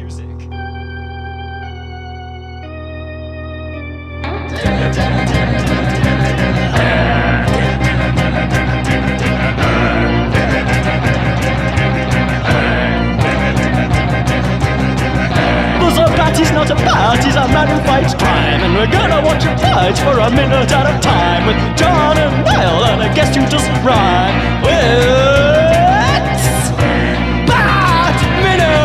music. He's not a bat, he's a man who fights crime. And we're gonna watch him fight for a minute at a time. With John and Niall and a guest who doesn't rhyme. It's Bat Minute!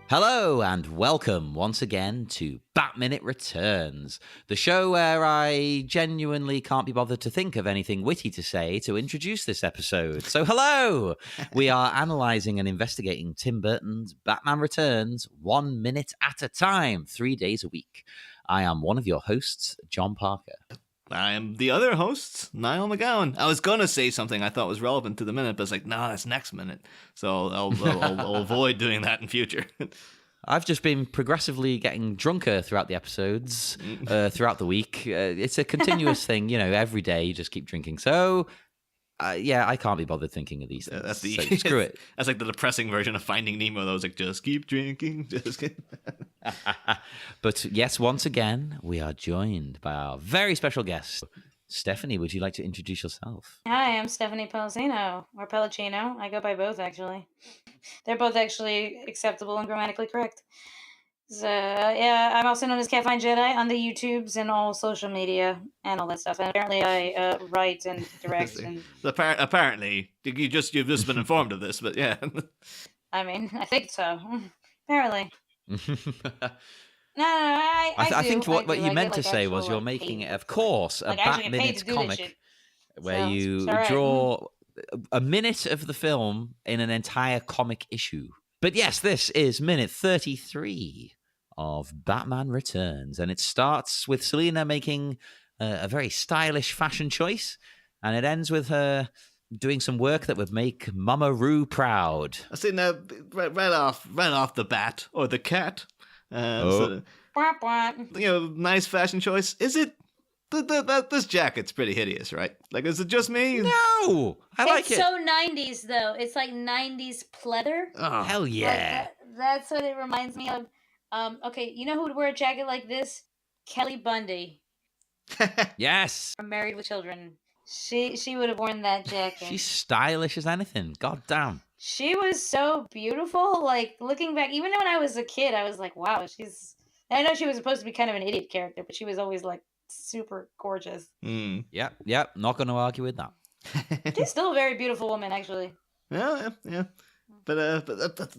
Hello and welcome once again to Bat Minute Returns, the show where I genuinely can't be bothered to think of anything witty to say to introduce this episode. So hello! We are analysing and investigating Tim Burton's Batman Returns 1 minute at a time, 3 days a week. I am one of your hosts, John Parker. I am the other host, Niall McGowan. I was going to say something I thought was relevant to the minute, but it's like, no, that's next minute. So I'll avoid doing that in future. I've just been progressively getting drunker throughout the episodes, throughout the week. It's a continuous thing, you know, every day you just keep drinking. So, yeah, I can't be bothered thinking of these things. That's the so screw it. That's like the depressing version of Finding Nemo. That was like, just keep drinking. Just keep... But yes, once again, we are joined by our very special guest. Stephanie, would you like to introduce yourself? Hi, I'm Stephanie Palacino, or Palacino. I go by both, actually. They're both actually acceptable and grammatically correct. So, yeah, I'm also known as Catfine Jedi on the YouTubes and all social media and all that stuff. And apparently I write and direct. And Apparently, you've just been informed of this, but yeah. I mean, I think so. Apparently. No, I think what you meant to like say was you're making it, of course, a Bat Minute comic where you draw a minute of the film in an entire comic issue. But yes, this is minute 33 of Batman Returns, and it starts with Selina making a very stylish fashion choice, and it ends with her doing some work that would make Momma Ru proud. I see now, right off the bat, or the cat. So, nice fashion choice. Is it? This jacket's pretty hideous, right? Like, is it just me? No, I like it. It's so 90s, though. It's like 90s pleather. Oh, hell yeah. That's what it reminds me of. Okay, you know who would wear a jacket like this? Kelly Bundy. Yes. From Married with Children. She would have worn that jacket. She's stylish as anything. God damn. She was so beautiful. Like, looking back, even when I was a kid, I was like, wow, I know she was supposed to be kind of an idiot character, but she was always, like, super gorgeous. Yep. Not going to argue with that. She's still a very beautiful woman, actually. Yeah. But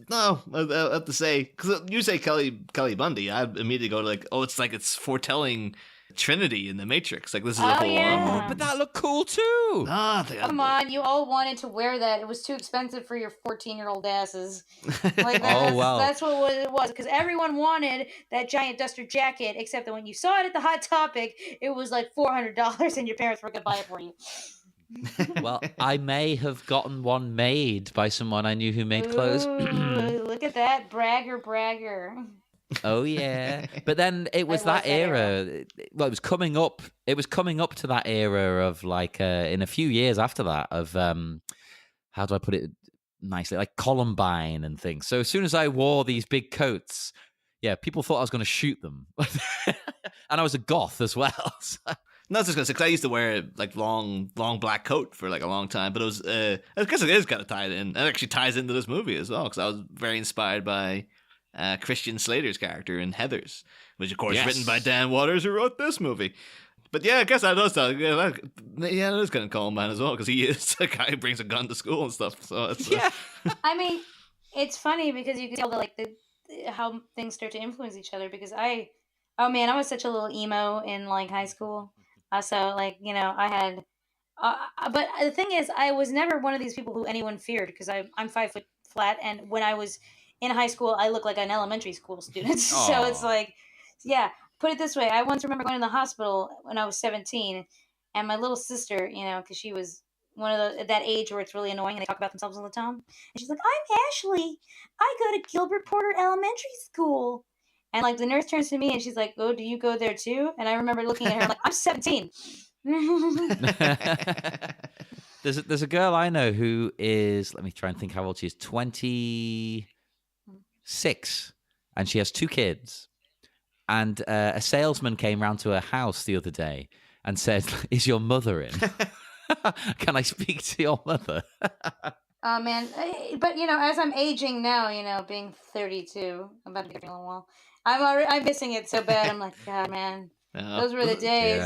no, I have to say, because you say Kelly Bundy, I immediately go to like, it's foretelling Trinity in the Matrix. Like, this is a whole. Yeah. Oh, but that looked cool too. Come on, you all wanted to wear that. It was too expensive for your 14-year-old asses. Like, that's what it was. Because everyone wanted that giant duster jacket, except that when you saw it at the Hot Topic, it was like $400, and your parents were gonna buy it for you. Well, I may have gotten one made by someone I knew who made clothes. Look at that, bragger. Oh yeah, but then it was that era. Well, it was coming up. It was coming up to that era of like in a few years after that of how do I put it nicely, like Columbine and things. So as soon as I wore these big coats, yeah, people thought I was going to shoot them, and I was a goth as well. So. No, that's just because I used to wear like long black coat for like a long time, but it was I guess it is kind of tied in. It actually ties into this movie as well because I was very inspired by Christian Slater's character in Heathers, which of course written by Dan Waters, who wrote this movie. But yeah, I guess that does sound. Yeah, it is kind of Columbine as well because he is a guy who brings a gun to school and stuff. So it's, I mean, it's funny because you can tell how things start to influence each other. Because I was such a little emo in like high school. So like I had, but the thing is, I was never one of these people who anyone feared because I'm 5 foot flat, and when I was in high school, I looked like an elementary school student. So it's like, yeah. Put it this way, I once remember going to the hospital when I was 17, and my little sister, because she was one of that age where it's really annoying and they talk about themselves all the time. And she's like, I'm Ashley. I go to Gilbert Porter Elementary School. And like the nurse turns to me and she's like, oh, do you go there too? And I remember looking at her like, I'm 17. There's a girl I know who is, let me try and think how old she is, 26, and she has 2 kids. And a salesman came round to her house the other day and said, "Is your mother in? Can I speak to your mother?" Oh man, but as I'm aging now, being 32, I'm about to be 30 in a little while. I'm missing it so bad. I'm like, God, man, those were the days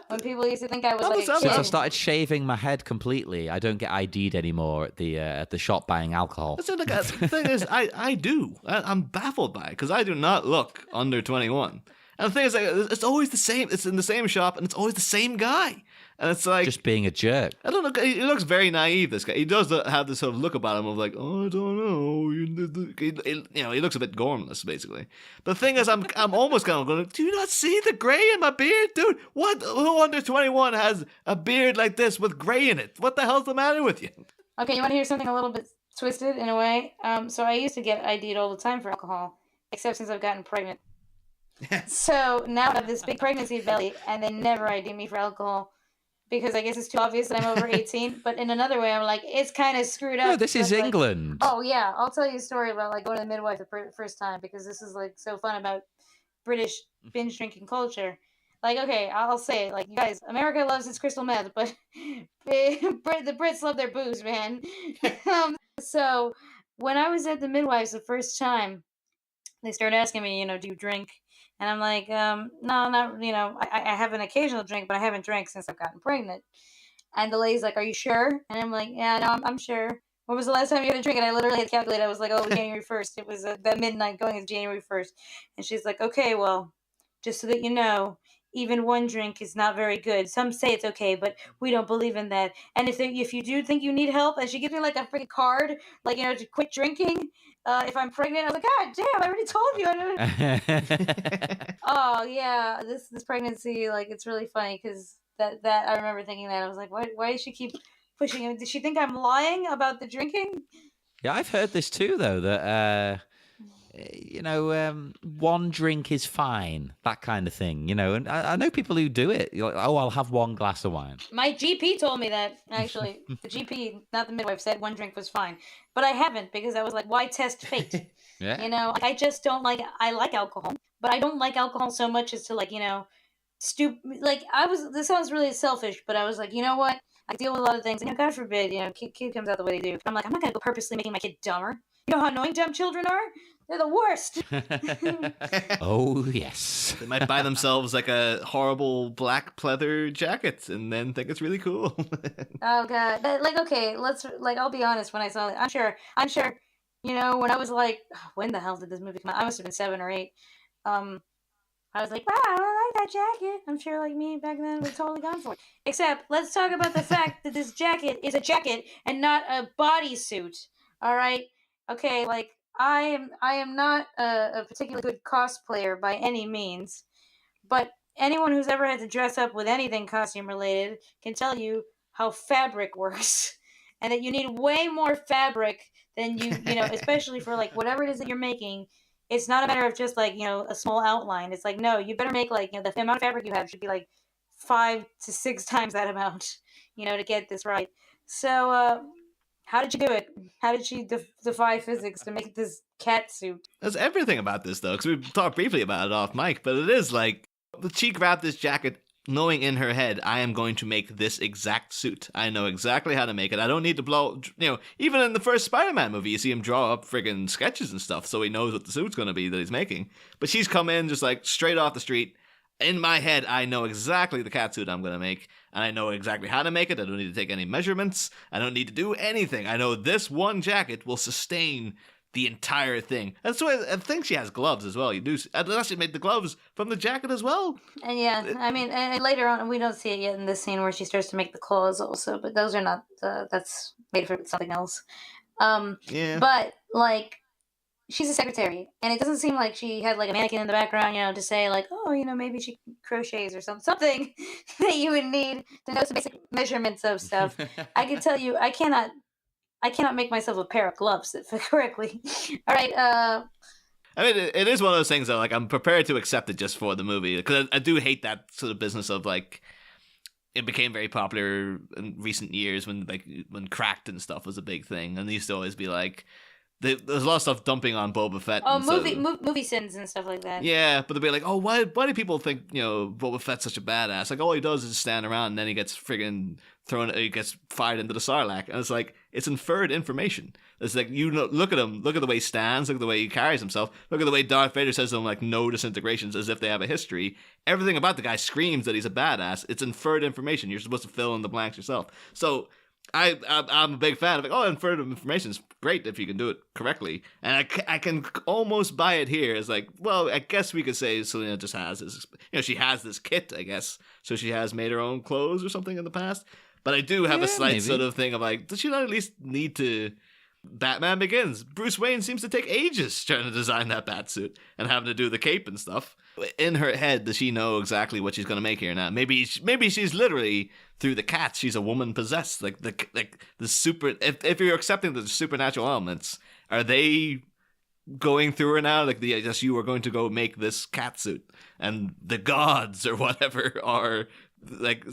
when people used to think I was like a kid. Since I started shaving my head completely, I don't get ID'd anymore at the shop buying alcohol. So the thing is, I do. I'm baffled by it because I do not look under 21. And the thing is, it's always the same. It's in the same shop, and it's always the same guy. And it's like just being a jerk. I don't know. He looks very naive. This guy. He does have this sort of look about him of like, oh, I don't know. He looks a bit gormless, basically. But the thing is, I'm almost kind of going, do you not see the gray in my beard, dude? Who under 21 has a beard like this with gray in it? What the hell's the matter with you? Okay, you want to hear something a little bit twisted in a way? So I used to get ID'd all the time for alcohol, except since I've gotten pregnant. So now I have this big pregnancy belly, and they never ID me for alcohol. Because I guess it's too obvious that I'm over 18. But in another way, I'm like, it's kind of screwed up. No, this is England. Oh, yeah. I'll tell you a story about like going to the midwife the first time. Because this is like so fun about British binge drinking culture. Like, okay, I'll say it. Like, you guys, America loves its crystal meth. But the Brits love their booze, man. So when I was at the midwives the first time, they started asking me, do you drink? And I'm like, no, not, I have an occasional drink, but I haven't drank since I've gotten pregnant. And the lady's like, are you sure? And I'm like, yeah, no, I'm sure. When was the last time you had a drink? And I literally had calculated. I was like, oh, January 1st. It was that midnight going is January 1st. And she's like, okay, well, just so that you know, even one drink is not very good. Some say it's okay, but we don't believe in that. And if you do think you need help, and she gives me like a freaking card, like, to quit drinking. If I'm pregnant, I was like, God damn, I already told you. Oh yeah, this pregnancy, like, it's really funny because that I remember thinking that I was like, why does she keep pushing him? Does she think I'm lying about the drinking? Yeah, I've heard this too, though, that one drink is fine, that kind of thing, and I know people who do it. You're like, oh, I'll have one glass of wine. My GP told me that, actually. The GP, not the midwife, said one drink was fine. But I haven't, because I was like, why test fate? Yeah. I just don't like, I like alcohol, but I don't like alcohol so much as to like, this sounds really selfish, but I was like, you know what? I deal with a lot of things, and God forbid, kid comes out the way they do. I'm like, I'm not going to go purposely making my kid dumber. You know how annoying dumb children are? They're the worst. Oh, yes. They might buy themselves like a horrible black pleather jacket and then think it's really cool. Oh, God. Okay, I'll be honest, when I saw it, I'm sure, when I was like, when the hell did this movie come out? I must have been 7 or 8. I was like, wow, I like that jacket. I'm sure, like me back then, was totally gone for it. Except, let's talk about the fact that this jacket is a jacket and not a bodysuit. All right? Okay, like, I am not a particularly good cosplayer by any means, but anyone who's ever had to dress up with anything costume related can tell you how fabric works, and that you need way more fabric than especially for like whatever it is that you're making. It's not a matter of just like a small outline. It's like, no, you better make like the amount of fabric you have should be like 5 to 6 times that amount, to get this right. So how did you do it? How did she defy physics to make this cat suit? There's everything about this, though, because we talked briefly about it off mic, but it is like, she grabbed this jacket knowing in her head, I am going to make this exact suit. I know exactly how to make it. I don't need to blow, even in the first Spider-Man movie, you see him draw up friggin' sketches and stuff, so he knows what the suit's going to be that he's making. But she's come in just like straight off the street. In my head, I know exactly the cat suit I'm going to make, and I know exactly how to make it. I don't need to take any measurements. I don't need to do anything. I know this one jacket will sustain the entire thing. That's why I think she has gloves as well. Unless she made the gloves from the jacket as well. And yeah, I mean, and later on, we don't see it yet in this scene where she starts to make the claws also, but those are not, that's made for something else. Yeah. But, like, she's a secretary, and it doesn't seem like she had like a mannequin in the background, to say like, oh, maybe she crochets or something that you would need to know some basic measurements of stuff. I can tell you, I cannot make myself a pair of gloves that fit correctly. All right. I mean, it is one of those things though. Like, I'm prepared to accept it just for the movie, because I do hate that sort of business of like, it became very popular in recent years when Cracked and stuff was a big thing, and they used to always be like, there's a lot of stuff dumping on Boba Fett. Oh, movie sins and stuff like that. Yeah, but they'll be like, oh, why do people think, Boba Fett's such a badass? Like, all he does is stand around, and then he gets friggin' he gets fired into the Sarlacc. And it's like, it's inferred information. It's like, look at him, look at the way he stands, look at the way he carries himself, look at the way Darth Vader says to him, like, no disintegrations, as if they have a history. Everything about the guy screams that he's a badass. It's inferred information. You're supposed to fill in the blanks yourself. So I'm a big fan of inferred information is great if you can do it correctly, and I can almost buy it here as like, well, I guess we could say Selina just has this, she has this kit, I guess, so she has made her own clothes or something in the past. But I do have a slight sort of thing of like, does she not at least need to? Batman Begins. Bruce Wayne seems to take ages trying to design that batsuit and having to do the cape and stuff. In her head, does she know exactly what she's going to make here now? Maybe she's literally, through the cats, she's a woman possessed. Like the super. If you're accepting the supernatural elements, are they going through her now? Like, I guess you are going to go make this cat suit, and the gods or whatever are like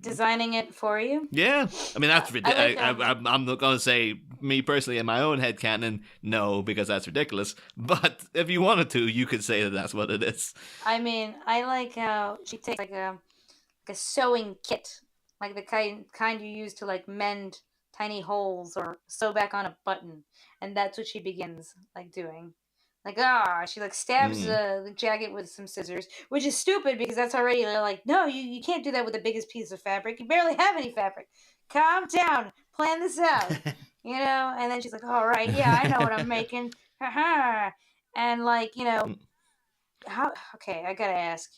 designing it for you. Yeah, I mean, that's ridiculous. I'm not going to say, me personally, in my own headcanon, no, because that's ridiculous. But if you wanted to, you could say that that's what it is. I mean, I like how she takes like a sewing kit, like the kind you use to like mend tiny holes or sew back on a button, and that's what she begins like doing. Like, she like stabs the jacket with some scissors, which is stupid because that's already like, no, you can't do that with the biggest piece of fabric. You barely have any fabric. Calm down. Plan this out. And then she's like, all right, yeah, I know what I'm making. And like, okay, I gotta ask.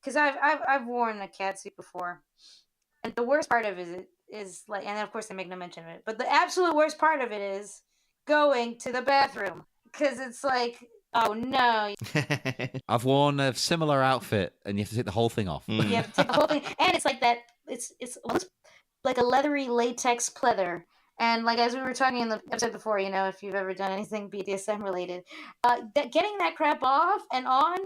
Because I've worn a cat suit before. And the worst part of it is like, and of course they make no mention of it, but the absolute worst part of it is going to the bathroom. Because it's like, oh no. I've worn a similar outfit, and you have to take the whole thing off. You have to take the whole thing, and it's like that. It's like a leathery latex pleather, and like as we were talking in the episode before, if you've ever done anything BDSM related, getting that crap off and on,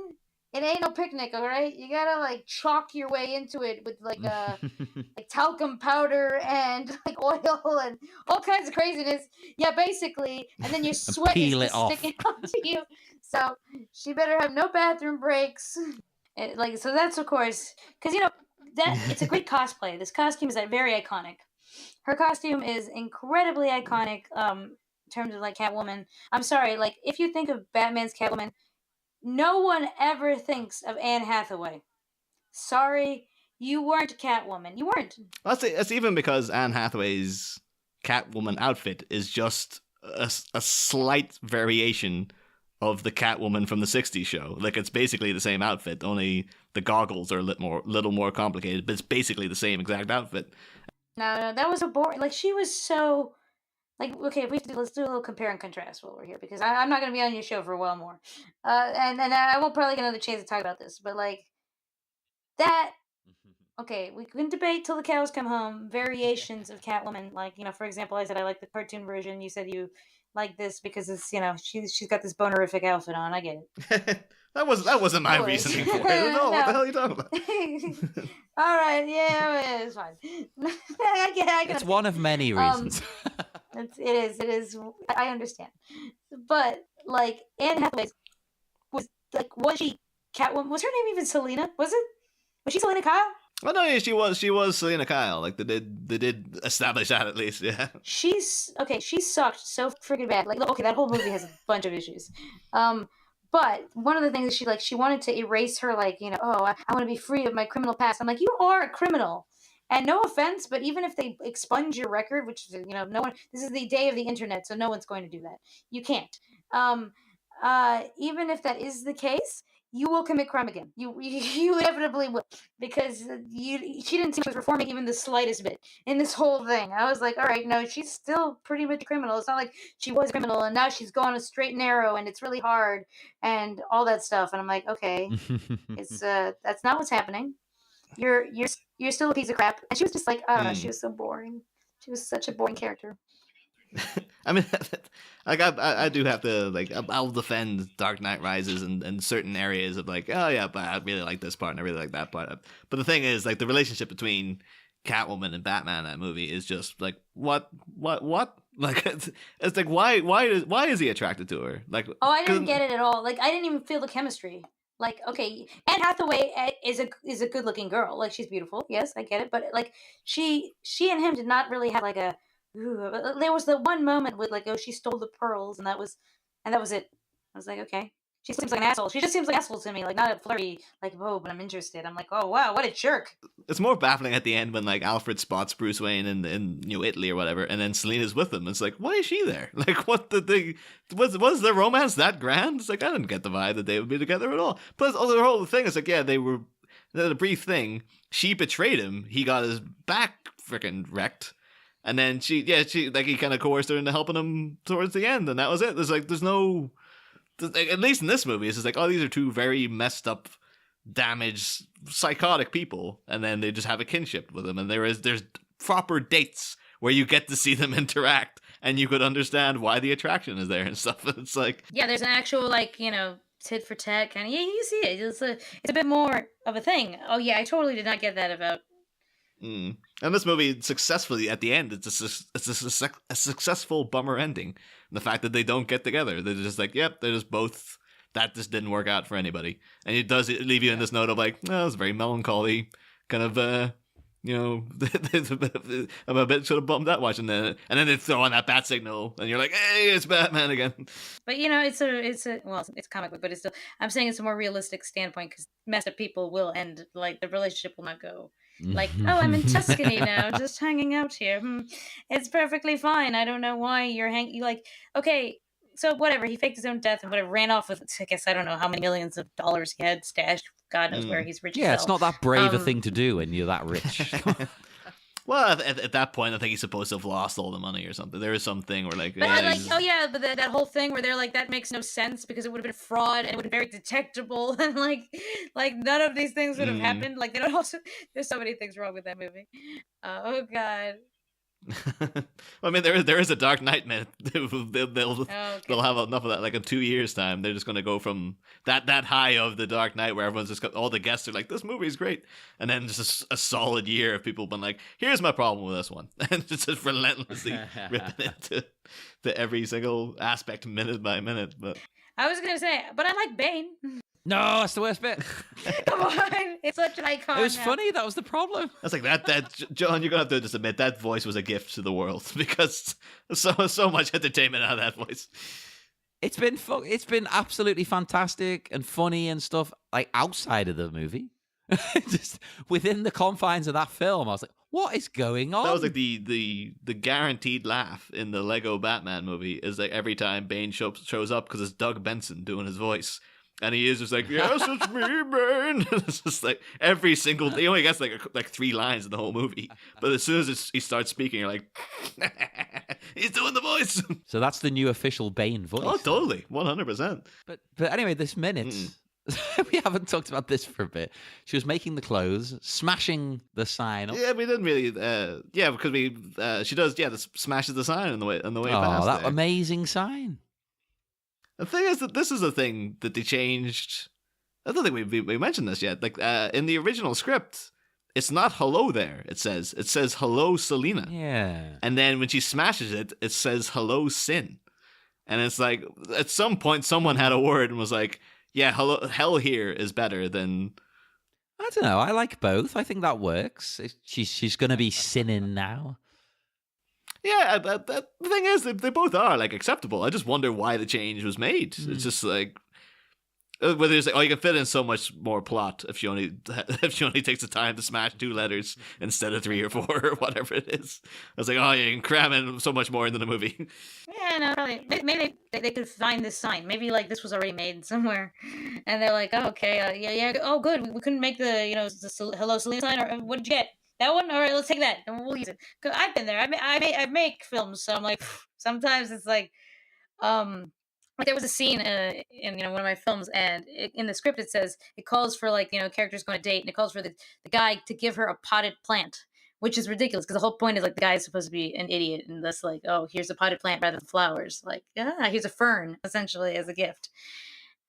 it ain't no picnic, all right? You gotta like chalk your way into it with like like talcum powder and like oil and all kinds of craziness. Yeah, basically, and then your sweat is sticking onto you. So she better have no bathroom breaks. So that's of course because that it's a great cosplay. This costume is very iconic. Her costume is incredibly iconic. In terms of like Catwoman. I'm sorry, like if you think of Batman's Catwoman. No one ever thinks of Anne Hathaway. Sorry, you weren't Catwoman. You weren't. That's even because Anne Hathaway's Catwoman outfit is just a slight variation of the Catwoman from the 60s show. Like, it's basically the same outfit, only the goggles are a little more complicated, but it's basically the same exact outfit. No, that was a boring... Like, she was so... Like, okay, let's do a little compare and contrast while we're here, because I'm not going to be on your show for a while more. And I won't probably get another chance to talk about this, but, like, that... Okay, we can debate till the cows come home. Variations of Catwoman, like, for example, I said I like the cartoon version. You said you like this because it's, she's got this bonerific outfit on. I get it. That wasn't my reasoning for it. No, what the hell are you talking about? All right, yeah, it's fine. I get it's one of many reasons. It is. I understand, but like Anne Hathaway was she Catwoman? Was her name even Selina? Was she Selina Kyle? Oh no, yeah, she was Selina Kyle. Like they did establish that at least, yeah. She sucked so freaking bad. Like, okay, that whole movie has a bunch of issues. But one of the things is she wanted to erase her, I want to be free of my criminal past. I'm like, you are a criminal. And no offense, but even if they expunge your record, which, no one, this is the day of the internet, so no one's going to do that. You can't. Even if that is the case, you will commit crime again. You inevitably will, because she didn't seem to be reforming even the slightest bit in this whole thing. I was like, all right, no, she's still pretty much a criminal. It's not like she was a criminal and now she's gone a straight and narrow and it's really hard and all that stuff. And I'm like, okay, it's that's not what's happening. You're still a piece of crap. And she was just like, she was so boring. She was such a boring character. I mean, like I do have to like I'll defend Dark Knight Rises and certain areas of like, oh yeah, but I really like this part and I really like that part. But the thing is, like the relationship between Catwoman and Batman in that movie is just like what like it's like why is he attracted to her? Like, oh, I didn't get it at all. Like I didn't even feel the chemistry. Like, okay, Anne Hathaway is a good looking girl. Like she's beautiful. Yes, I get it. But like she and him did not really have like a. Ooh, there was the one moment with like, oh, she stole the pearls, and that was it. I was like, okay. She seems like an asshole. She just seems like an asshole to me. Like not a flirty, like, oh, but I'm interested. I'm like, oh wow, what a jerk. It's more baffling at the end when like Alfred spots Bruce Wayne in New Italy or whatever, and then Selina's with him. It's like, why is she there? Like, what did they was their romance that grand? It's like I didn't get the vibe that they would be together at all. Plus, the whole thing is like, yeah, they were a brief thing. She betrayed him. He got his back freaking wrecked. And then she like he kind of coerced her into helping him towards the end, and that was it. There's no, at least in this movie, it's just like, oh, these are two very messed up, damaged, psychotic people, and then they just have a kinship with them, and there's proper dates where you get to see them interact, and you could understand why the attraction is there and stuff. And it's like, yeah, there's an actual like tit for tat kind of, yeah, you see it. It's a bit more of a thing. Oh yeah, I totally did not get that about. And this movie successfully at the end, it's a successful bummer ending. The fact that they don't get together, they're just like, yep, they're just both. That just didn't work out for anybody, and it does leave you in this note of like, oh, it's very melancholy, kind of, I'm a bit sort of bummed out watching that, and then they throw on that bat signal, and you're like, hey, it's Batman again. But it's a comic book, but it's still, I'm saying it's a more realistic standpoint because messed up people will end, like the relationship will not go. Like, oh, I'm in Tuscany now, just hanging out here. It's perfectly fine. I don't know why you're like, okay, so whatever. He faked his own death and whatever, ran off with, I guess, I don't know how many millions of dollars he had stashed. God knows where he's rich. Yeah, as it's hell. not that brave a thing to do when you're that rich. Well, at that point, I think he's supposed to have lost all the money or something. There is something where like, but but that whole thing where they're like, that makes no sense because it would have been fraud and it would have been very detectable and like none of these things would have happened. Like they don't also, there's so many things wrong with that movie. Oh God. I mean, there is a Dark Knight minute. They'll have enough of that. Like in 2 years' time, they're just going to go from that high of the Dark Knight, where everyone's just all the guests are like, "This movie is great," and then just a solid year of people been like, "Here's my problem with this one," and just relentlessly ripping into every single aspect, minute by minute. But I was gonna say, but I like Bane. No, that's the worst bit. Come on, it's such an icon. It was funny. That was the problem. That's like that. John, you're gonna have to just admit that voice was a gift to the world because so much entertainment out of that voice. It's been absolutely fantastic and funny and stuff. Like outside of the movie, just within the confines of that film, I was like, "What is going on?" That was like the guaranteed laugh in the Lego Batman movie is like every time Bane shows up because it's Doug Benson doing his voice. And he is just like, yes, it's me, man. It's just like every single. He only gets like 3 lines in the whole movie, but as soon as he starts speaking, you're like, he's doing the voice. So that's the new official Bane voice. Oh, totally, 100%. But anyway, this minute we haven't talked about this for a bit. She was making the clothes, smashing the sign up. Yeah, we didn't really. Because she does. Yeah, smashes the sign on the way past. Oh, that there. amazing sign. The thing is that this is a thing that they changed. I don't think we mentioned this yet. Like in the original script, it's not hello there. It says hello Selina. Yeah. And then when she smashes it, it says hello Sin. And it's like at some point someone had a word and was like, yeah, hell here is better than. I don't know. I like both. I think that works. She's going to be sinning now. Yeah, the thing is, they both are like acceptable. I just wonder why the change was made. It's just like whether it's like, oh, you can fit in so much more plot if she only takes the time to smash 2 letters instead of 3 or 4 or whatever it is. I was like, oh, you can cram in so much more into the movie. Yeah, no, probably. Maybe they could find this sign. Maybe like this was already made somewhere, and they're like, oh, okay, yeah. Oh, good. We couldn't make the the hello Selena sign. Or what did you get? That one? All right, let's take that and we'll use it. Cause I've been there. I make films, so I'm like, sometimes it's like there was a scene in one of my films, and in the script it says it calls for like characters going to date, and it calls for the guy to give her a potted plant, which is ridiculous because the whole point is like the guy's supposed to be an idiot and thus like, oh, here's a potted plant rather than flowers. Like, here's a fern essentially as a gift.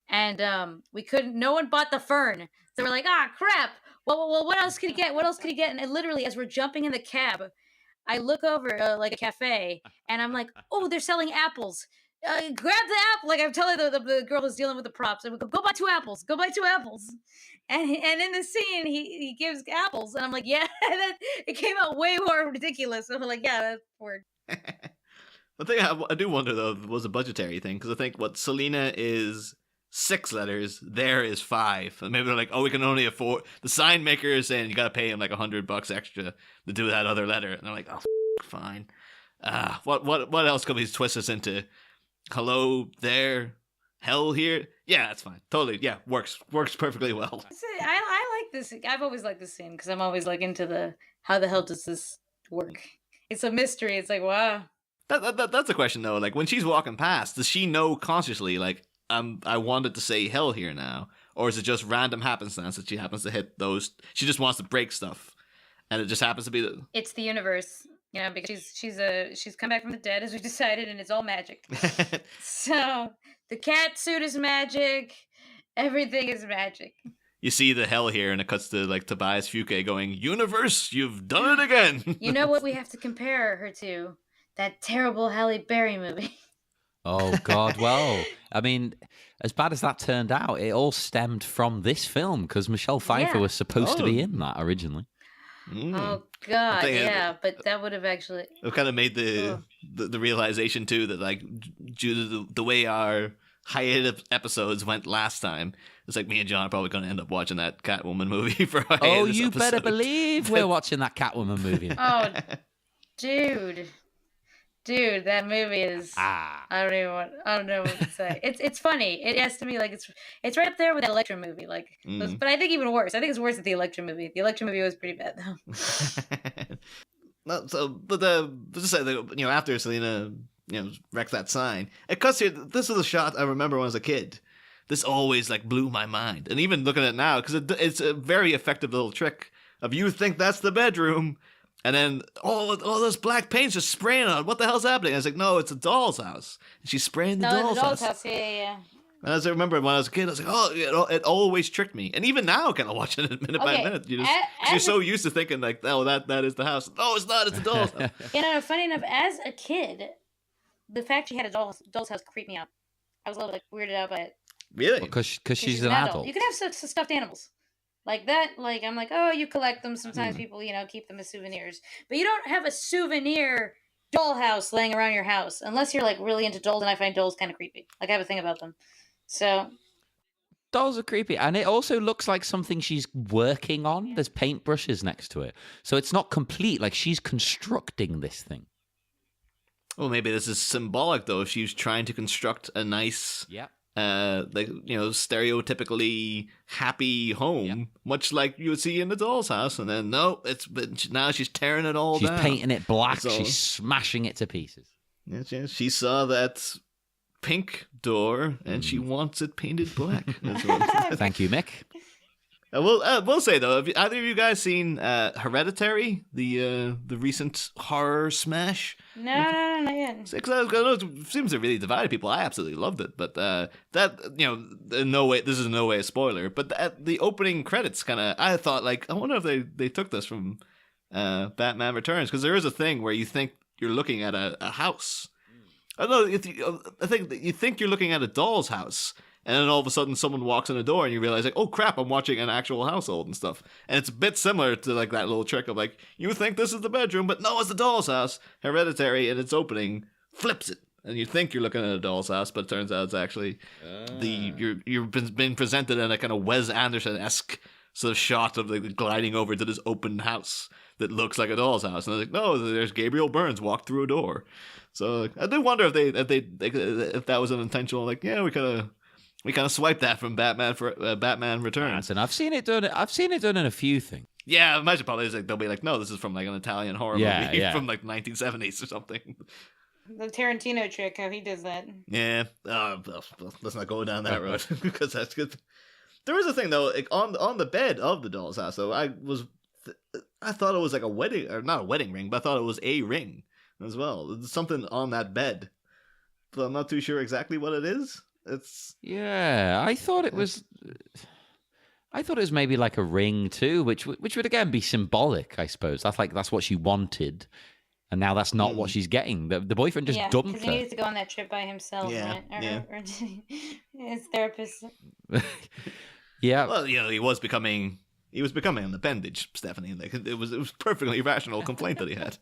And no one bought the fern. So we're like, crap. Well, what else could he get? What else could he get? And literally, as we're jumping in the cab, I look over like a cafe, and I'm like, oh, they're selling apples. Grab the apple. Like I'm telling the girl who's dealing with the props, and we go buy 2 apples. Go buy 2 apples. And in the scene, he gives apples, and I'm like, yeah, it came out way more ridiculous. And I'm like, yeah, that's weird. The thing I do wonder though was a budgetary thing, because I think what Selina is 6 letters, there is 5, and maybe they're like, oh, we can only afford. The sign maker is saying you got to pay him like $100 extra to do that other letter, and they're like, oh, fine. What else could we twist us into? Hello there, hell here. Yeah, that's fine. Totally. Yeah, works perfectly well. I like this. I've always liked this scene because I'm always like into how the hell does this work? It's a mystery. It's like, wow. That's a question though. Like when she's walking past, does she know consciously like, I wanted to say hell here now, or is it just random happenstance that she happens to hit those? She just wants to break stuff, and it just happens to be it's the universe, because she's come back from the dead as we decided, and it's all magic. So the cat suit is magic, everything is magic. You see the hell here, and it cuts to like Tobias Fuke going, "Universe, you've done it again." You know what we have to compare her to? That terrible Halle Berry movie. Oh, God. Well, I mean, as bad as that turned out, it all stemmed from this film because Michelle Pfeiffer was supposed to be in that originally. Oh, God, yeah. But that would have actually... It kind of made the realization, too, that, like, due to the way our hiatus episodes went last time, it's like me and John are probably going to end up watching that Catwoman movie for our Oh, you episode. better believe we're watching that Catwoman movie. Oh, dude. Dude, that movie is I don't know what to say. It's funny. It has to be like it's right up there with the Electra movie. Like but I think even worse. I think it's worse than the Electra movie. The Electra movie was pretty bad though. No, so but just say after Selina wrecks that sign, it cuts here. This is a shot I remember when I was a kid. This always like blew my mind, and even looking at it now because it's a very effective little trick of you think that's the bedroom. And then all this black paint's just spraying on it. What the hell's happening? I was like, no, it's a doll's house. And she's spraying the doll's house. Yeah. And as I remember when I was a kid, I was like, oh, it always tricked me. And even now, kind of watching it minute by minute, you're so used to thinking like, oh, that is the house. No, it's not. It's a doll's house. Funny enough, as a kid, the fact she had a doll's house creeped me out. I was a little like weirded out by it. Really? Because she's an adult. You can have stuffed animals. Like that, like, I'm like, oh, you collect them. Sometimes people, keep them as souvenirs. But you don't have a souvenir dollhouse laying around your house. Unless you're, like, really into dolls, and I find dolls kind of creepy. Like, I have a thing about them. So... Dolls are creepy. And it also looks like something she's working on. Yeah. There's paintbrushes next to it. So it's not complete. Like, she's constructing this thing. Well, maybe this is symbolic, though. If she's trying to construct a nice... Yeah. Stereotypically happy home, much like you would see in the doll's house, and then now she's tearing it all down. She's painting it black. So, she's smashing it to pieces. Yeah, she saw that pink door, and she wants it painted black. Thank you, Mick. We'll say though, have either of you guys seen Hereditary, the recent horror smash? No, not yet. It seems to really divide people. I absolutely loved it, but in no way, this is in no way a spoiler. But the opening credits I thought like, I wonder if they took this from Batman Returns, because there is a thing where you think you're looking at a house. I don't know. I think that you think you're looking at a doll's house. And then all of a sudden someone walks in the door and you realize like, oh crap, I'm watching an actual household and stuff. And it's a bit similar to like that little trick of like, you think this is the bedroom, but no, it's the doll's house. Hereditary in its opening flips it. And you think you're looking at a doll's house, but it turns out it's actually you've been presented in a kind of Wes Anderson-esque sort of shot of like gliding over to this open house that looks like a doll's house. And I was like, no, there's Gabriel Byrne's walked through a door. So I do wonder if that was an intentional, like, yeah, we kind of swiped that from Batman Returns. And I've seen it done in a few things. Yeah, imagine probably they'll be like, no, this is from like an Italian horror movie from like 1970s or something. The Tarantino trick, how he does that. Yeah, let's not go down that road because that's good. There is a thing though, like on the bed of the doll's house. So I I thought it was like a wedding, or not a wedding ring, but I thought it was a ring as well. There's something on that bed, but I'm not too sure exactly what it is. I thought it was. I thought it was maybe like a ring too, which would again be symbolic, I suppose. That's what she wanted, and now that's not what she's getting. The boyfriend just dumped her. Because he needed to go on that trip by himself, right? Or his therapist. Yeah. Well, he was becoming an appendage, Stephanie. Like, it was perfectly rational complaint that he had.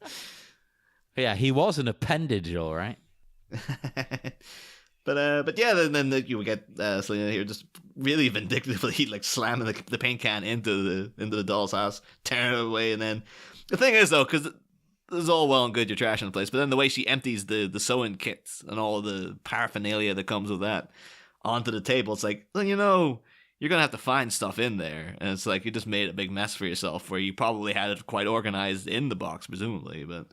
Yeah, he was an appendage, all right. But yeah, then you would get Selina here just really vindictively like slamming the paint can into the doll's house, tearing it away, and then the thing is though, because this is all well and good, you're trashing the place, but then the way she empties the sewing kits and all the paraphernalia that comes with that onto the table, it's like, well, you're gonna have to find stuff in there, and it's like you just made a big mess for yourself, where you probably had it quite organized in the box, presumably, but.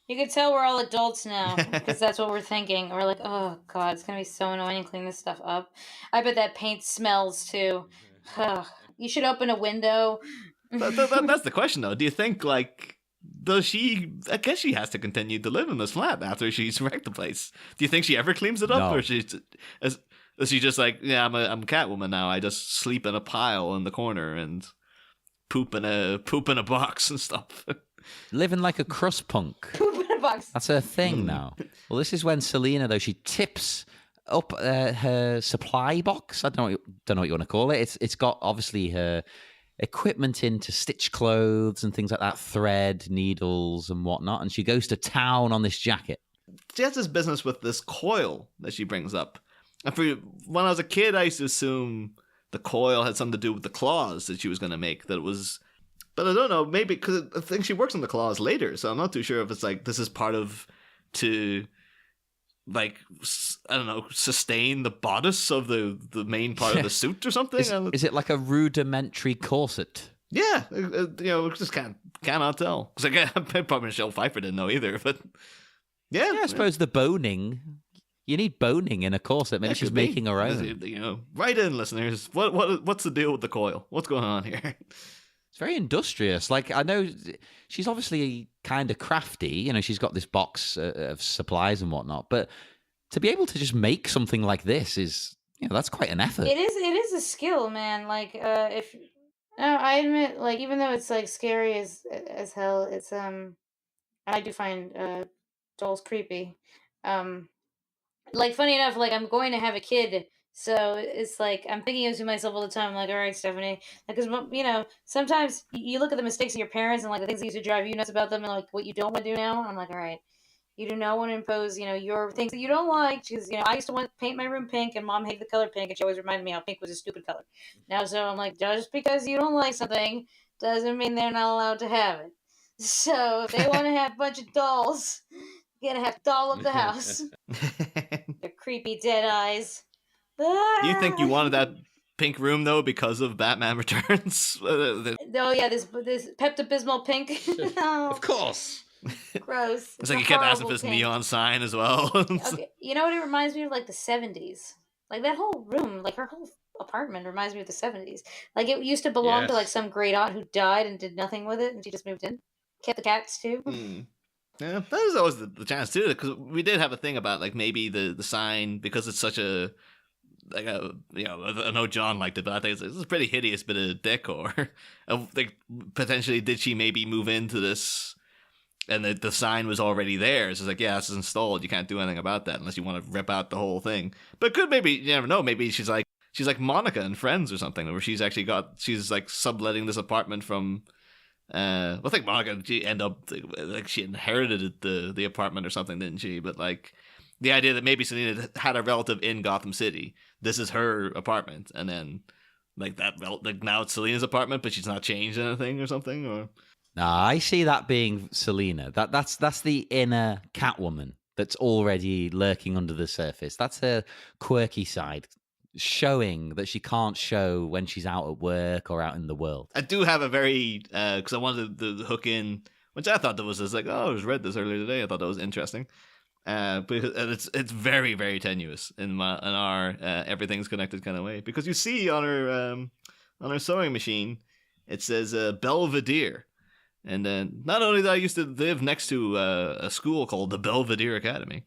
You could tell we're all adults now, because that's what we're thinking. We're like, oh, God, it's going to be so annoying to clean this stuff up. I bet that paint smells, too. You should open a window. That's the question, though. Do you think, like, does she... I guess she has to continue to live in this flat after she's wrecked the place. Do you think she ever cleans it up? No. Or is she just like, yeah, I'm a Catwoman now. I just sleep in a pile in the corner and poop in a box and stuff. Living like a crust punk. Poop in a box. That's her thing now. Well, this is when Selina, though, she tips up her supply box. I don't know what you want to call it. It's got obviously her equipment in to stitch clothes and things like that, thread, needles, and whatnot. And she goes to town on this jacket. She has this business with this coil that she brings up. And when I was a kid, I used to assume the coil had something to do with the claws that she was going to make. That it was. But I don't know, maybe because I think she works on the claws later, so I'm not too sure if it's like this is part of to, like, I don't know, sustain the bodice of the main part of the suit or something. Is it like a rudimentary corset? Yeah, we just cannot tell. Because probably Michelle Pfeiffer didn't know either, but yeah, I suppose the boning. You need boning in a corset. Maybe she's making her own. Write in, listeners. What's the deal with the coil? What's going on here? It's very industrious. Like, I know she's obviously kind of crafty. She's got this box of supplies and whatnot. But to be able to just make something like this is, that's quite an effort. It is a skill, man. Like, I admit, like, even though it's like scary as hell, it's I do find dolls creepy. Like, funny enough, like, I'm going to have a kid. So it's like, I'm thinking to myself all the time, like, all right, Stephanie, because, sometimes you look at the mistakes of your parents and, like, the things that used to drive you nuts about them and, like, what you don't want to do now. I'm like, all right, you do not want to impose, your things that you don't like. Because, I used to want to paint my room pink and Mom hated the color pink and she always reminded me how pink was a stupid color. Now, so I'm like, just because you don't like something doesn't mean they're not allowed to have it. So if they want to have a bunch of dolls, you're going to have doll of the house. Their creepy dead eyes. Do you think you wanted that pink room though because of Batman Returns? Oh yeah, this Pepto-Bismol pink. Oh, of course. Gross. It's like you kept asking for this neon sign as well. Okay. You know what it reminds me of? Like the 70s. Like that whole room, like her whole apartment reminds me of the 70s. Like it used to belong to like some great aunt who died and did nothing with it, and she just moved in. Kept the cats too. Yeah, that was always the chance too, because we did have a thing about like maybe the sign, because it's such a like a, I know John liked it, but I think it's a pretty hideous bit of decor. Like, potentially, did she maybe move into this, and the sign was already there? So it's like, yeah, this is installed. You can't do anything about that unless you want to rip out the whole thing. But could maybe, you never know. Maybe she's like Monica in Friends or something, where she's like subletting this apartment from. I think Monica, she ended up like she inherited the apartment or something, didn't she? But like the idea that maybe Selina had a relative in Gotham City. This is her apartment, and then like that, like now it's Selina's apartment, but she's not changed anything or something. Or I see that being Selina. That's the inner Catwoman that's already lurking under the surface. That's her quirky side, showing that she can't show when she's out at work or out in the world. I do have a very because I wanted to hook in, which I thought that was just like, oh, I just read this earlier today. I thought that was interesting. Because it's very, very tenuous in our everything's connected kind of way, because you see on her sewing machine it says Belvedere, And then not only that, I used to live next to a school called the Belvedere Academy,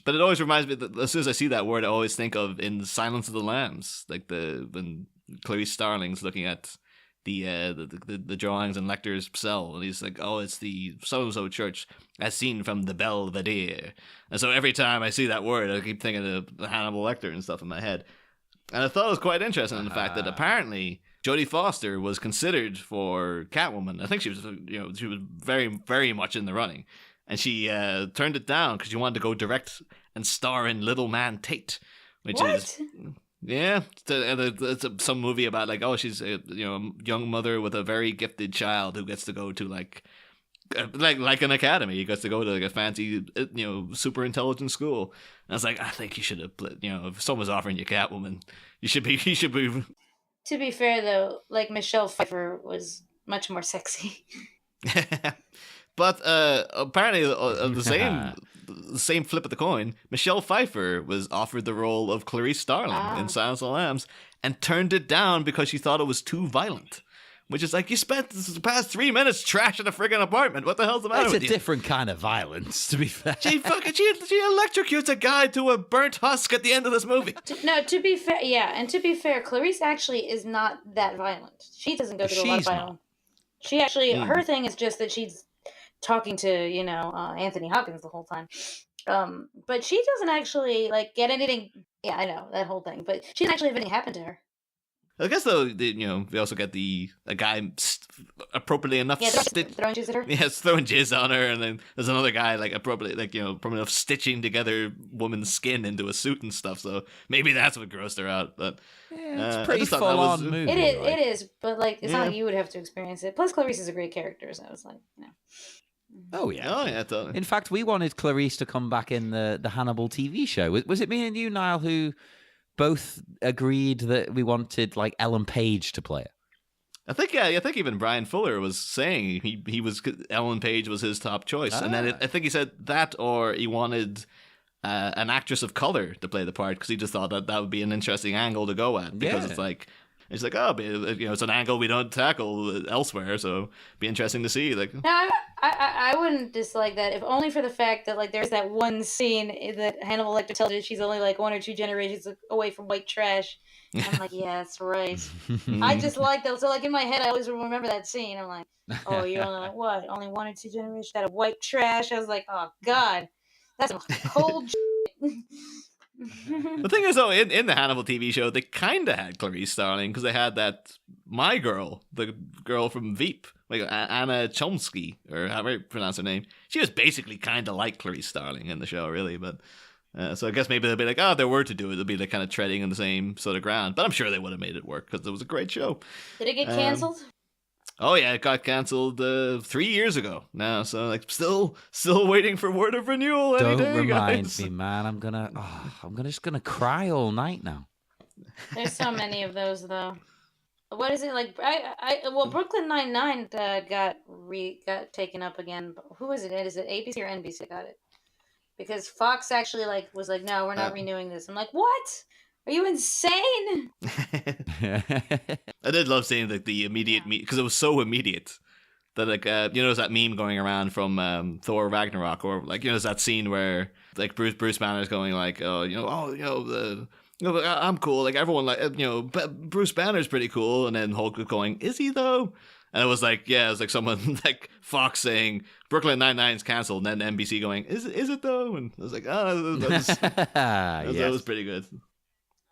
but it always reminds me that as soon as I see that word, I always think of in Silence of the Lambs, like when Clarice Starling's looking at the drawings in Lecter's cell, and he's like, "Oh, it's the so and so church as seen from the Belvedere." And so every time I see that word, I keep thinking of Hannibal Lecter and stuff in my head. And I thought it was quite interesting in the fact that apparently Jodie Foster was considered for Catwoman. I think she was very, very much in the running. And she turned it down because she wanted to go direct and star in Little Man Tate, which is... Yeah, it's some movie about like, oh, she's a young mother with a very gifted child who gets to go to like an academy. He gets to go to like a fancy, super intelligent school. And I was like, I think you should have, if someone's offering you Catwoman, you should be. To be fair, though, like Michelle Pfeiffer was much more sexy. But apparently, the same flip of the coin, Michelle Pfeiffer was offered the role of Clarice Starling in Silence of the Lambs and turned it down because she thought it was too violent. Which is like, you spent the past 3 minutes trashing a friggin' apartment. What the hell's the matter with you? It's a different kind of violence, to be fair. She electrocutes a guy to a burnt husk at the end of this movie. To be fair, yeah. And to be fair, Clarice actually is not that violent. She doesn't go through a lot of violence. She actually, her thing is just that she's talking to, Anthony Hopkins the whole time. But she doesn't actually, get anything. Yeah, I know, that whole thing. But she doesn't actually have anything happen to her. I guess though, we also get a guy appropriately enough throwing jizz at her. Yeah, throwing jizz on her, and then there's another guy appropriately enough stitching together woman's skin into a suit and stuff. So maybe that's what grossed her out. But it's a pretty full on movie. It is, but it's not like you would have to experience it. Plus, Clarice is a great character, so I was like, Oh yeah, totally. In fact, we wanted Clarice to come back in the Hannibal TV show. Was it me and you, Niall, who both agreed that we wanted Ellen Page to play it? I think even Brian Fuller was saying he was Ellen Page was his top choice, and then I think he said that, or he wanted an actress of color to play the part because he just thought that would be an interesting angle to go at because it's like it's an angle we don't tackle elsewhere, so it'd be interesting to see. I wouldn't dislike that, if only for the fact that there's that one scene that Hannibal Lecter tells you she's only 1 or 2 generations away from white trash. I'm like, yeah, that's right. I just like that. So in my head, I always remember that scene. I'm like, oh, you're only what? Only 1 or 2 generations out of white trash. I was like, oh God, that's cold. The thing is, though, in the Hannibal TV show, they kind of had Clarice Starling because they had that My Girl, the girl from Veep, Anna Chomsky, or however you pronounce her name. She was basically kind of like Clarice Starling in the show, really. But so I guess maybe they'll be like, oh, if they were to do it, they'll be kind of treading in the same sort of ground. But I'm sure they would have made it work because it was a great show. Did it get canceled? Oh yeah, it got canceled 3 years ago now, so still waiting for word of renewal. Don't any day, remind guys. me, man. I'm just gonna cry all night now. There's so many of those though. What is it like? Brooklyn Nine-Nine got taken up again. Who is it? Is it ABC or NBC got it? Because Fox actually was like, no, we're not renewing this. I'm like, what? Are you insane? I did love seeing the immediate because it was so immediate that there's that meme going around from Thor Ragnarok, or there's that scene where Bruce Banner's going I'm cool, everyone Bruce Banner's pretty cool, and then Hulk going, is he though? And it was someone Fox saying Brooklyn Nine-Nine's canceled, and then NBC going, is it though? And I was like, that was pretty good.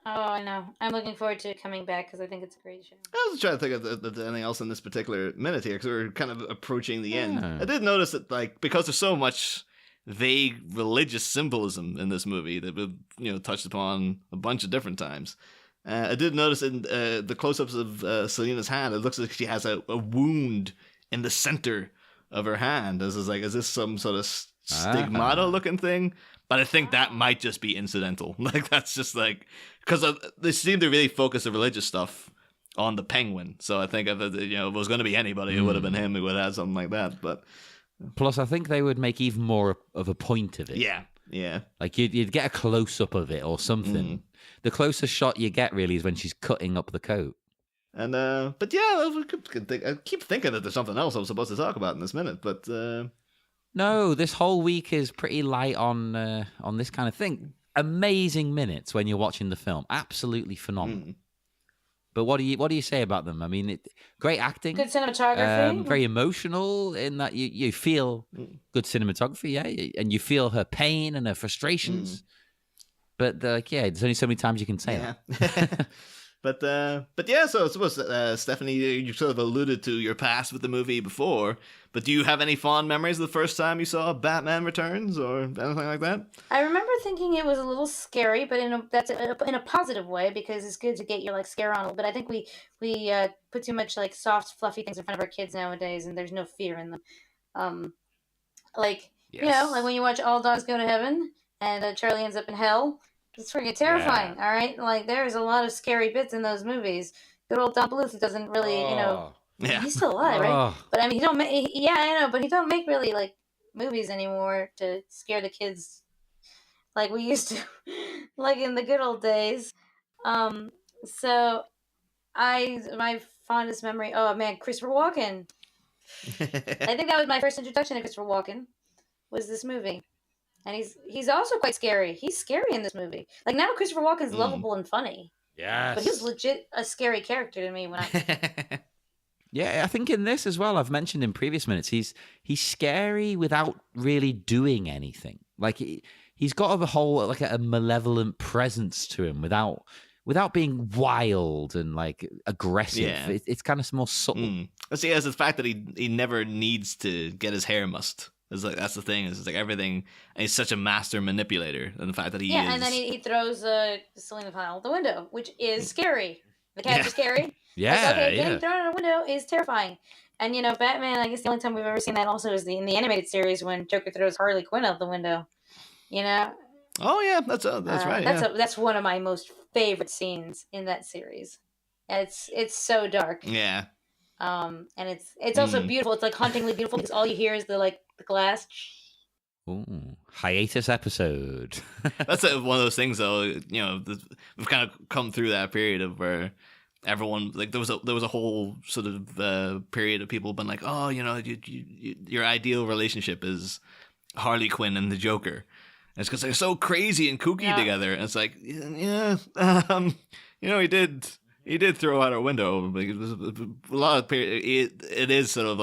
Oh, I know. I'm looking forward to it coming back because I think it's a great show. I was trying to think of anything else in this particular minute here because we're kind of approaching the end. I did notice that, because there's so much vague religious symbolism in this movie that we've touched upon a bunch of different times. I did notice in the close-ups of Selina's hand, it looks like she has a wound in the center of her hand. Is this some sort of stigmata-looking thing? But I think that might just be incidental. That's just because they seem to really focus the religious stuff on the penguin. So I think if it was going to be anybody, it would have been him who would have had something like that. But plus, I think they would make even more of a point of it. Yeah. You'd get a close up of it or something. The closest shot you get really is when she's cutting up the coat. And but yeah, I keep thinking that there's something else I was supposed to talk about in this minute, but no, this whole week is pretty light on this kind of thing. Amazing minutes when you're watching the film, absolutely phenomenal. But what do you say about them? I mean, great acting, good cinematography, very emotional in that you feel good cinematography, yeah, and you feel her pain and her frustrations. But there's only so many times you can say that. But yeah, so I suppose, Stephanie, you sort of alluded to your past with the movie before, but do you have any fond memories of the first time you saw Batman Returns or anything like that? I remember thinking it was a little scary, but in a positive way, because it's good to get your scare on. But I think we put too much soft, fluffy things in front of our kids nowadays, and there's no fear in them. Yes. Like when you watch All Dogs Go to Heaven and Charlie ends up in hell. It's freaking terrifying, all right? There's a lot of scary bits in those movies. Good old Don Bluth doesn't really, he's still alive, right? But I mean, I know, but he don't make really, movies anymore to scare the kids like we used to, like in the good old days. So my fondest memory, oh man, Christopher Walken. I think that was my first introduction to Christopher Walken, was this movie. And he's also quite scary. He's scary in this movie. Now Christopher Walken's lovable and funny. Yes. But he was legit a scary character to me when I... Yeah, I think in this as well, I've mentioned in previous minutes, he's scary without really doing anything. He's got a whole, a malevolent presence to him without being wild and aggressive. Yeah. It's kind of more subtle. See, it's the fact that he never needs to get his hair mussed. It's that's the thing. It's everything. And he's such a master manipulator, and the fact that he is. And then he throws Selina out the window, which is scary. The cat is scary. Yeah, getting thrown out a window is terrifying. And Batman. I guess the only time we've ever seen that also is in the animated series when Joker throws Harley Quinn out the window. Oh yeah, that's right. That's one of my most favorite scenes in that series. It's so dark. Yeah. And it's also beautiful. It's hauntingly beautiful because all you hear is the glass. Ooh, hiatus episode. That's one of those things, though. We've kind of come through that period of where everyone there was a whole sort of period of people been like, oh, your ideal relationship is Harley Quinn and the Joker. And it's because they're so crazy and kooky together. And it's he did throw out a window. It was a lot of period. It is sort of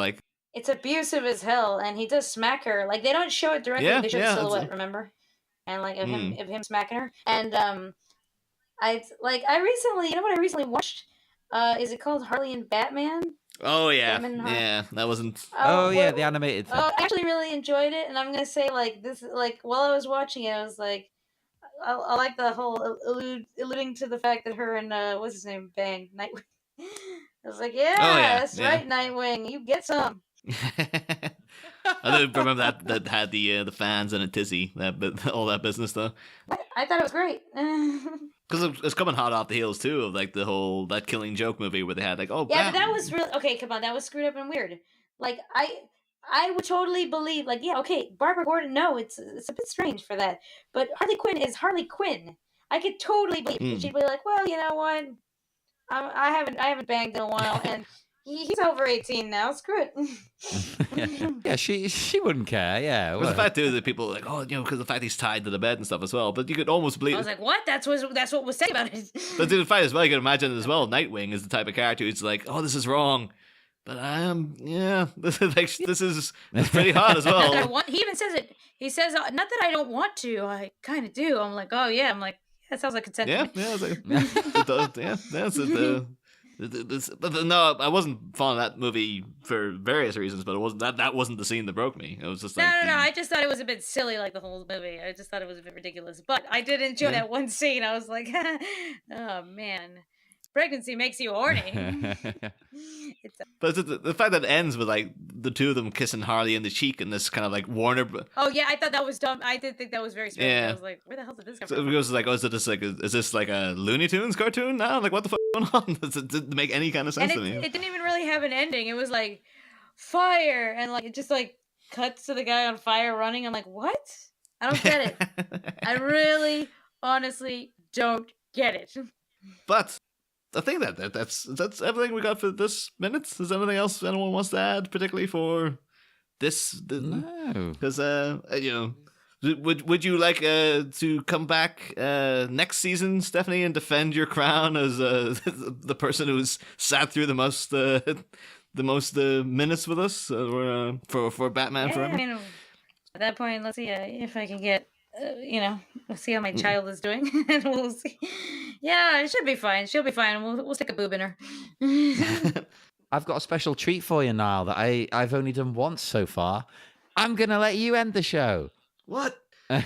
it's abusive as hell, and he does smack her. They don't show it directly; they show the silhouette. Remember, and of him smacking her. And I recently, what I recently watched? Is it called Harley and Batman? Oh yeah, that wasn't. The animated thing. I actually really enjoyed it, and I'm gonna say this, while I was watching it, I was I like the whole alluding to the fact that her and what's his name banged Nightwing. I was that's right, Nightwing, you get some. I don't remember that had the fans and a tizzy, all that business though. I thought it was great. Because it's coming hot off the heels too of the whole that Killing Joke movie where they had but that was really okay. Come on, that was screwed up and weird. I would totally believe Barbara Gordon. No, it's a bit strange for that, but Harley Quinn is Harley Quinn. I could totally believe she'd be like, well, you know what, I haven't banged in a while, and he's over 18 now. Screw it. Yeah, she wouldn't care. Yeah, well, the fact too that people are like, because the fact he's tied to the bed and stuff as well. But you could almost believe. I was like, what? That's what was said about it. But the fact as well, you can imagine as well. Nightwing is the type of character who's like, oh, this is wrong. But this is pretty hot as well. He even says it. He says, not that I don't want to. I kind of do. I'm like, oh yeah. I'm like, that sounds like consent. Yeah. That's it. But no, I wasn't fond of that movie for various reasons. But it wasn't that wasn't the scene that broke me. It was just no. I just thought it was a bit silly, the whole movie. I just thought it was a bit ridiculous. But I did enjoy that one scene. I was like, oh man. Pregnancy makes you horny. But the fact that it ends with the two of them kissing Harley in the cheek and this kind of Warner. Oh yeah, I thought that was dumb. I did think that was very strange. Yeah. I was like, where the hell did this come from? It was is this a Looney Tunes cartoon now? What the fuck is going on? Does it make any kind of sense to me? It didn't even really have an ending. It was fire, and it just cuts to the guy on fire running. I'm like, what? I don't get it. I really, honestly don't get it. But I think that's everything we got for this minute. Is there anything else anyone wants to add, particularly for this? No, because would you like to come back next season, Stephanie, and defend your crown as the person who's sat through the most minutes with us for Batman Forever? I mean, at that point, let's see if I can get. Let's see how my child is doing, and we'll see. Yeah, it should be fine. She'll be fine. We'll stick a boob in her. I've got a special treat for you, Niall, that I've only done once so far. I'm gonna let you end the show. What? On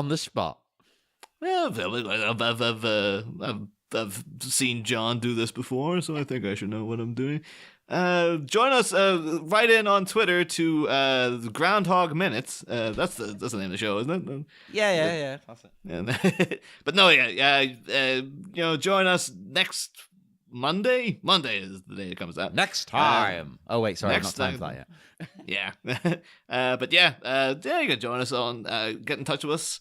the spot. Well, I've seen John do this before, so I think I should know what I'm doing. Join us. Write in on Twitter to the Groundhog Minutes. That's the name of the show, isn't it? Yeah. That's it. But no, join us next Monday. Monday is the day it comes out. Next time. Oh wait, sorry, I've not time for that yet. Yeah. But you can join us on. Get in touch with us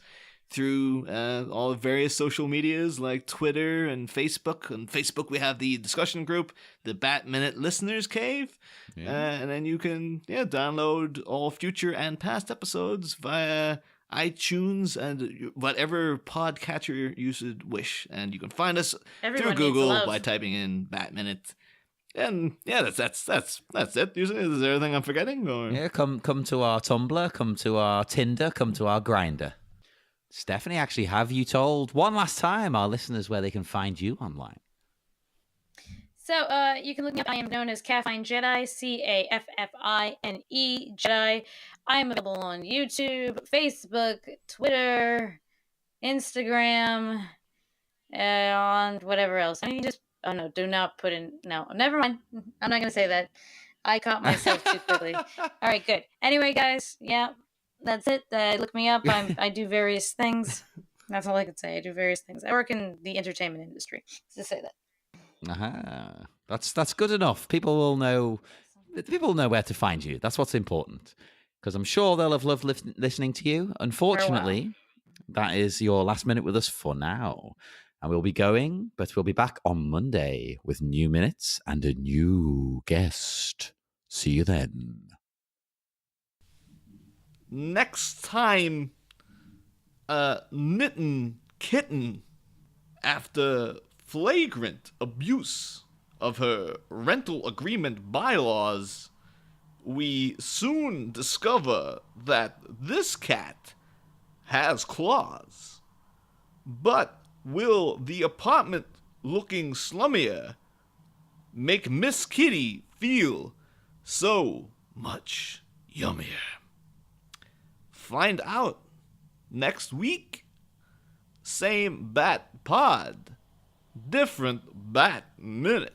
through all the various social medias like Twitter and Facebook. On Facebook, we have the discussion group, the Bat Minute Listeners Cave. And then you can download all future and past episodes via iTunes and whatever podcatcher you should wish. And you can find us through Google by typing in Bat Minute. And that's it. Is there anything I'm forgetting? Or? Yeah, come to our Tumblr, come to our Tinder, come to our Grindr. Stephanie, actually, have you told one last time our listeners where they can find you online? So you can look me up. I am known as Caffine Jedi, Caffine Jedi. I'm available on YouTube, Facebook, Twitter, Instagram, and whatever else. I mean, do not put in. No, never mind. I'm not going to say that. I caught myself too quickly. All right, good. Anyway, guys, that's it. Look me up. I do various things. That's all I could say. I do various things. I work in the entertainment industry. Just say that. That's good enough. People will know where to find you. That's what's important. Because I'm sure they'll have loved listening to you. Unfortunately, that is your last minute with us for now. And we'll be going, but we'll be back on Monday with new minutes and a new guest. See you then. Next time, Knittin' Kitten, after flagrant abuse of her rental agreement bylaws, we soon discover that this cat has claws. But will the apartment looking slummier make Miss Kitty feel so much yummier? Find out next week. Same Bat Pod, different Bat Minute.